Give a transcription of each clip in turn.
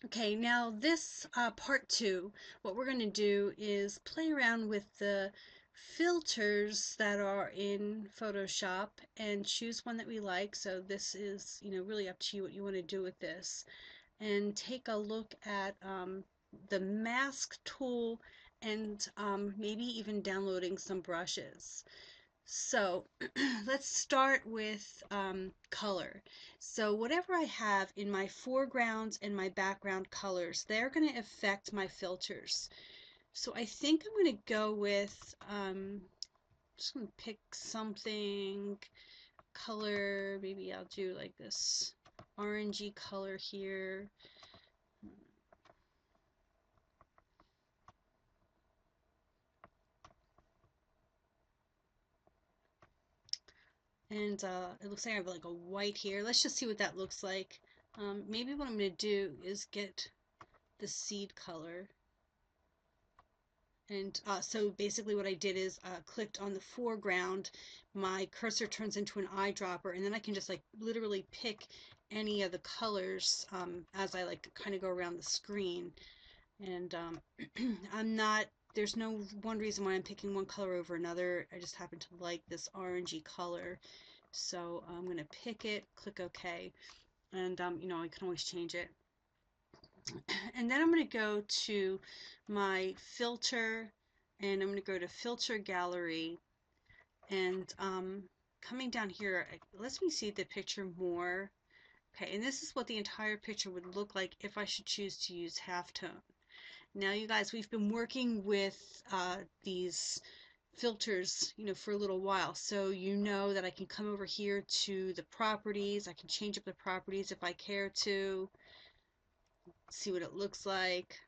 Okay, now this part two, what we're going to do is play around with the filters that are in Photoshop and choose one that we like. So this is, really up to you what you want to do with this. And take a look at the mask tool and maybe even downloading some brushes. So let's start with color. So whatever I have in my foregrounds and my background colors, they're going to affect my filters. So I think I'm going to go with, just going to pick something, color, maybe I'll do like this orangey color here. And it looks like I have like a white here. Let's just see what that looks like. Maybe what I'm going to do is get the seed color. And so basically what I did is clicked on the foreground, my cursor turns into an eyedropper, and then I can just like literally pick any of the colors as I like kind of go around the screen. And there's no one reason why I'm picking one color over another. I just happen to like this orangey color. So I'm going to pick it, click OK, and I can always change it. And then I'm going to go to my filter, and I'm going to go to filter gallery, and coming down here, it lets me see the picture more. Okay, and this is what the entire picture would look like if I should choose to use halftone. Now you guys, we've been working with these filters, for a little while, so you know that I can come over here to the properties. I can change up the properties if I care to, see what it looks like.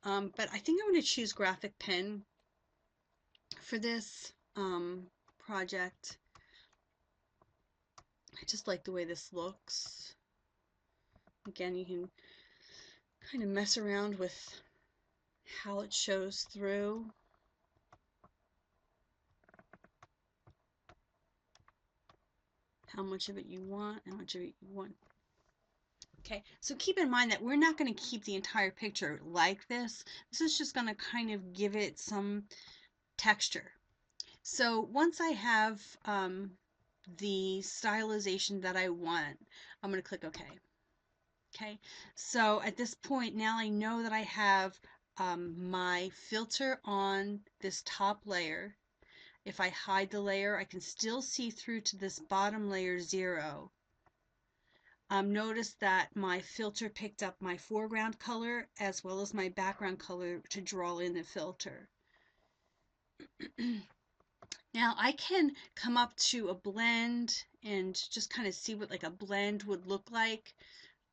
But I think I'm going to choose graphic pen for this project. I just like the way this looks. Again, you can kind of mess around with how it shows through. How much of it you want, how much of it you want. Okay, so keep in mind that we're not going to keep the entire picture like this. This is just going to kind of give it some texture. So once I have the stylization that I want, I'm going to click OK. Okay, so at this point now I know that I have my filter on this top layer. If I hide the layer, I can still see through to this bottom layer 0. Notice that my filter picked up my foreground color as well as my background color to draw in the filter. Now I can come up to a blend and just kind of see what like a blend would look like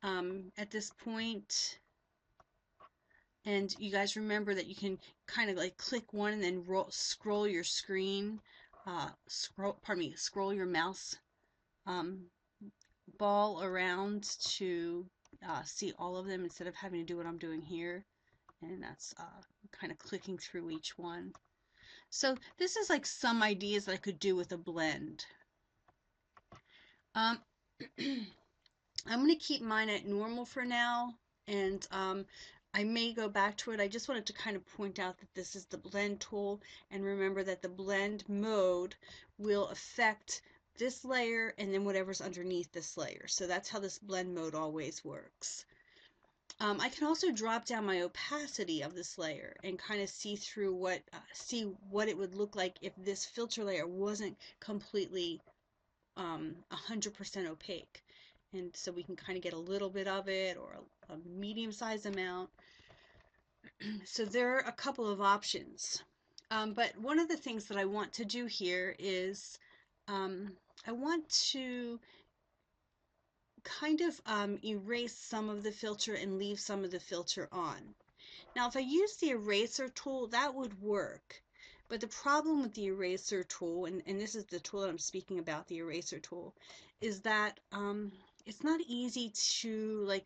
at this point. And you guys remember that you can kind of like click one and then scroll your screen, scroll your mouse ball around to see all of them instead of having to do what I'm doing here. And that's kind of clicking through each one. So this is like some ideas that I could do with a blend. Um, I'm going to keep mine at normal for now, and I may go back to it. I just wanted to kind of point out that this is the blend tool, and remember that the blend mode will affect this layer and then whatever's underneath this layer. So that's how this blend mode always works. I can also drop down my opacity of this layer and kind of see through see what it would look like if this filter layer wasn't completely 100% opaque. And so we can kind of get a little bit of it or a medium-sized amount. So there are a couple of options. But one of the things that I want to do here is I want to kind of erase some of the filter and leave some of the filter on. Now, if I use the eraser tool, that would work. But the problem with the eraser tool, and this is the tool that I'm speaking about, the eraser tool, is that it's not easy to like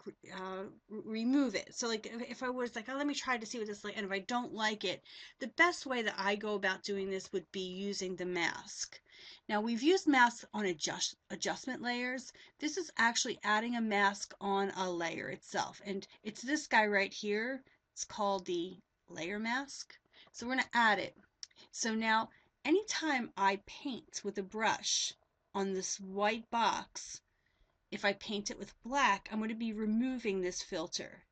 remove it. So like if I was like, oh, let me try to see what this is like, and if I don't like it, the best way that I go about doing this would be using the mask. Now we've used masks on adjustment layers. This is actually adding a mask on a layer itself. And it's this guy right here. It's called the layer mask. So we're going to add it. So now anytime I paint with a brush on this white box, if I paint it with black, I'm going to be removing this filter.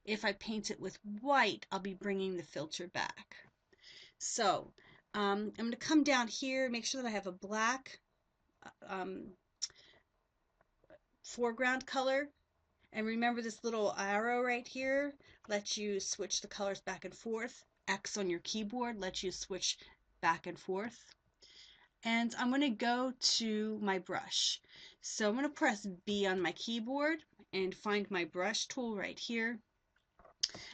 If I paint it with white, I'll be bringing the filter back. So I'm going to come down here, make sure that I have a black um, foreground color. And remember this little arrow right here lets you switch the colors back and forth. X on your keyboard lets you switch back and forth. And I'm going to go to my brush. So I'm going to press B on my keyboard and find my brush tool right here.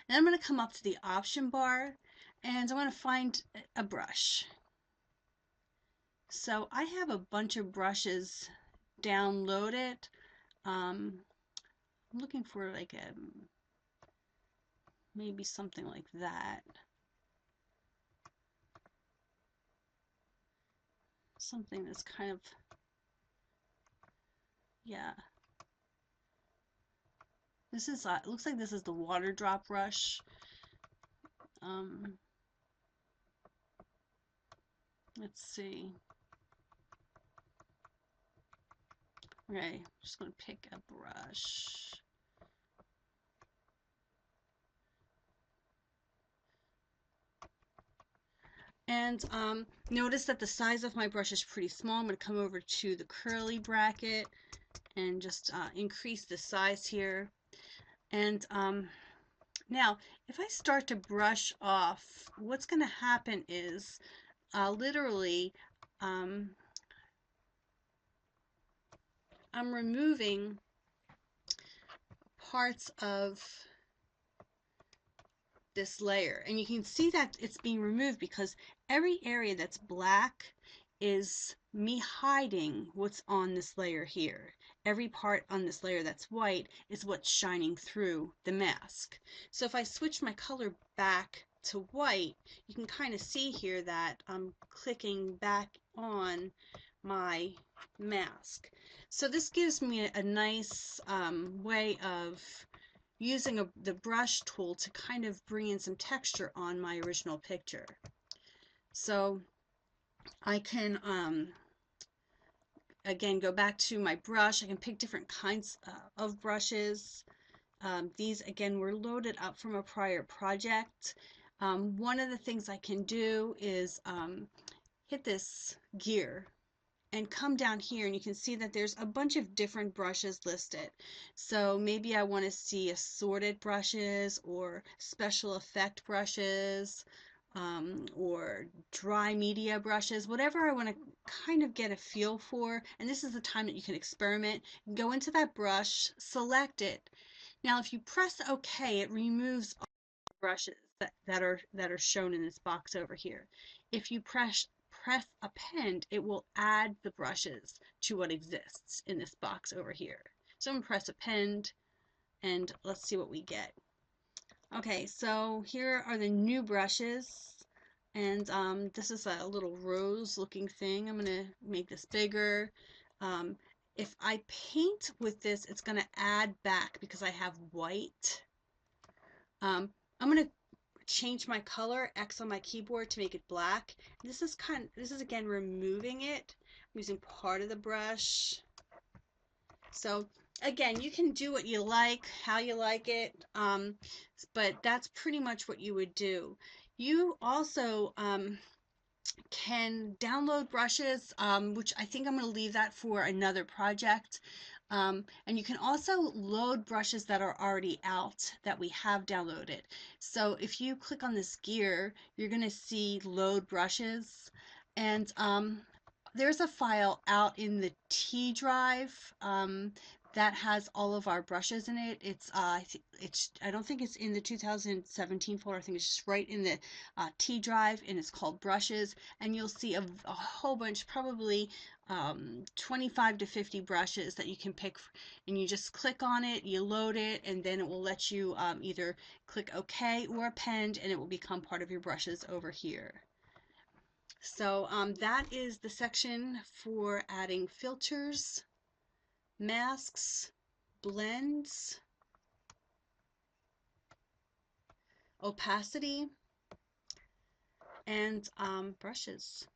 And I'm going to come up to the option bar and I'm going to find a brush. So I have a bunch of brushes downloaded. I'm looking for like a maybe something like that. Something that's kind of, yeah. This is, it looks like this is the water drop brush. Let's see. Okay, I'm just going to pick a brush. And notice that the size of my brush is pretty small. I'm going to come over to the curly bracket and just increase the size here. And now, if I start to brush off, what's going to happen is literally I'm removing parts of this layer, and you can see that it's being removed because every area that's black is me hiding what's on this layer here. Every part on this layer that's white is what's shining through the mask. So if I switch my color back to white, you can kind of see here that I'm clicking back on my mask. So this gives me a nice way of using the brush tool to kind of bring in some texture on my original picture. So I can again go back to my brush. I can pick different kinds of brushes. These again were loaded up from a prior project. One of the things I can do is hit this gear and come down here, and you can see that there's a bunch of different brushes listed. So maybe I want to see assorted brushes or special effect brushes or dry media brushes, whatever I want to kind of get a feel for. And this is the time that you can experiment. Go into that brush, select it. Now if you press OK, it removes all the brushes that are shown in this box over here. If you press append, it will add the brushes to what exists in this box over here. So I'm going to press append and let's see what we get. Okay, so here are the new brushes, and this is a little rose looking thing. I'm going to make this bigger. If I paint with this, it's going to add back because I have white. I'm going to change my color, X on my keyboard to make it black. This is again removing it. I'm using part of the brush. So again, you can do what you like, how you like it, but that's pretty much what you would do. You also can download brushes, which I think I'm going to leave that for another project. And you can also load brushes that are already out that we have downloaded. So if you click on this gear, you're going to see load brushes, and there's a file out in the T drive that has all of our brushes in it. I don't think it's in the 2017 folder. I think it's just right in the T drive, and it's called brushes. And you'll see a whole bunch, probably 25 to 50 brushes that you can pick, and you just click on it, you load it, and then it will let you either click OK or append, and it will become part of your brushes over here. So that is the section for adding filters, masks, blends, opacity, and brushes.